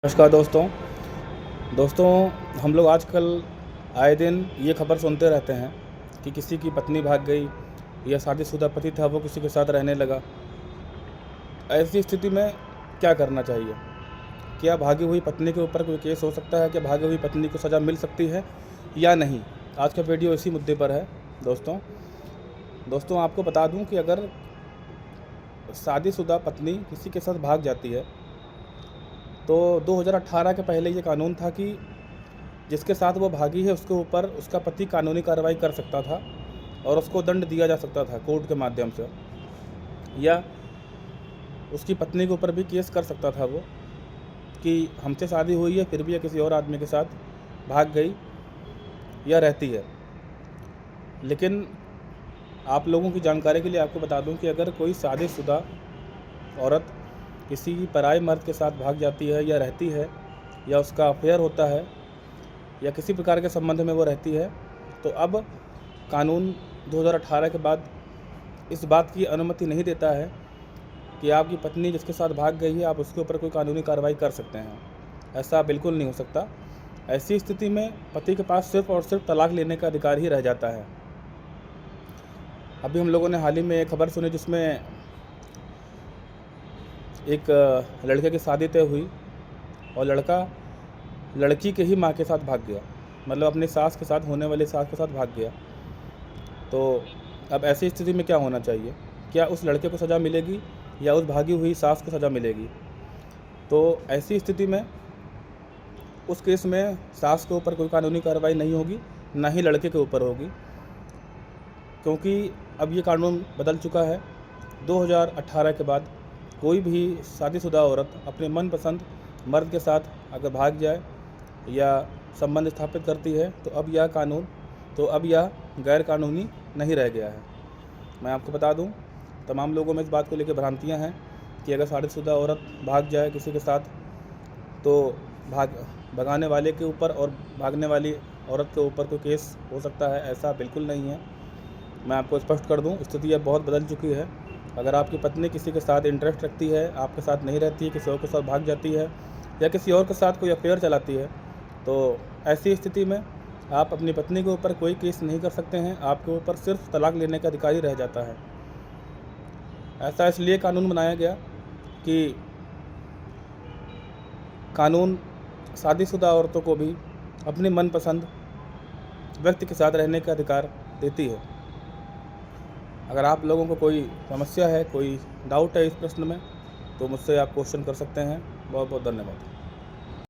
नमस्कार दोस्तों हम लोग आजकल आए दिन ये खबर सुनते रहते हैं कि किसी की पत्नी भाग गई या शादीशुदा पति था वो किसी के साथ रहने लगा। ऐसी स्थिति में क्या करना चाहिए? क्या भागी हुई पत्नी के ऊपर कोई केस हो सकता है? क्या भागी हुई पत्नी को सज़ा मिल सकती है या नहीं? आज का वीडियो इसी मुद्दे पर है। दोस्तों आपको बता दूं कि अगर शादीशुदा पत्नी किसी के साथ भाग जाती है तो 2018 के पहले ये कानून था कि जिसके साथ वो भागी है उसके ऊपर उसका पति कानूनी कार्रवाई कर सकता था और उसको दंड दिया जा सकता था कोर्ट के माध्यम से, या उसकी पत्नी के ऊपर भी केस कर सकता था वो कि हमसे शादी हुई है फिर भी यह किसी और आदमी के साथ भाग गई या रहती है। लेकिन आप लोगों की जानकारी के लिए आपको बता दूं कि अगर कोई शादीशुदा औरत किसी पराये मर्द के साथ भाग जाती है या रहती है या उसका अफेयर होता है या किसी प्रकार के संबंध में वो रहती है, तो अब कानून 2018 के बाद इस बात की अनुमति नहीं देता है कि आपकी पत्नी जिसके साथ भाग गई है आप उसके ऊपर कोई कानूनी कार्रवाई कर सकते हैं। ऐसा बिल्कुल नहीं हो सकता। ऐसी स्थिति में पति के पास सिर्फ़ और सिर्फ तलाक लेने का अधिकार ही रह जाता है। अभी हम लोगों ने हाल ही में एक खबर सुनी जिसमें एक लड़के की शादी तय हुई और लड़का लड़की के ही माँ के साथ भाग गया, मतलब अपनी सास के साथ, होने वाली सास के साथ भाग गया। तो अब ऐसी स्थिति में क्या होना चाहिए? क्या उस लड़के को सज़ा मिलेगी या उस भागी हुई सास को सज़ा मिलेगी? तो ऐसी स्थिति में उस केस में सास के ऊपर कोई कानूनी कार्रवाई नहीं होगी, ना ही लड़के के ऊपर होगी, क्योंकि अब ये कानून बदल चुका है। 2018 के बाद कोई भी शादीशुदा औरत अपने मनपसंद मर्द के साथ अगर भाग जाए या संबंध स्थापित करती है तो अब यह गैर कानूनी नहीं रह गया है। मैं आपको बता दूं, तमाम लोगों में इस बात को लेकर भ्रांतियां हैं कि अगर शादीशुदा औरत भाग जाए किसी के साथ तो भगाने वाले के ऊपर और भागने वाली औरत के ऊपर कोई केस हो सकता है। ऐसा बिल्कुल नहीं है। मैं आपको स्पष्ट कर दूं, स्थिति अब बहुत बदल चुकी है। अगर आपकी पत्नी किसी के साथ इंटरेस्ट रखती है, आपके साथ नहीं रहती है, किसी और के साथ भाग जाती है या किसी और के साथ कोई अफेयर चलाती है, तो ऐसी स्थिति में आप अपनी पत्नी के ऊपर कोई केस नहीं कर सकते हैं। आपके ऊपर सिर्फ तलाक लेने का अधिकार ही रह जाता है। ऐसा इसलिए कानून बनाया गया कि कानून शादीशुदा औरतों को भी अपनी मनपसंद व्यक्ति के साथ रहने का अधिकार देती है। अगर आप लोगों को कोई समस्या है, कोई डाउट है इस प्रश्न में, तो मुझसे आप क्वेश्चन कर सकते हैं। बहुत बहुत धन्यवाद।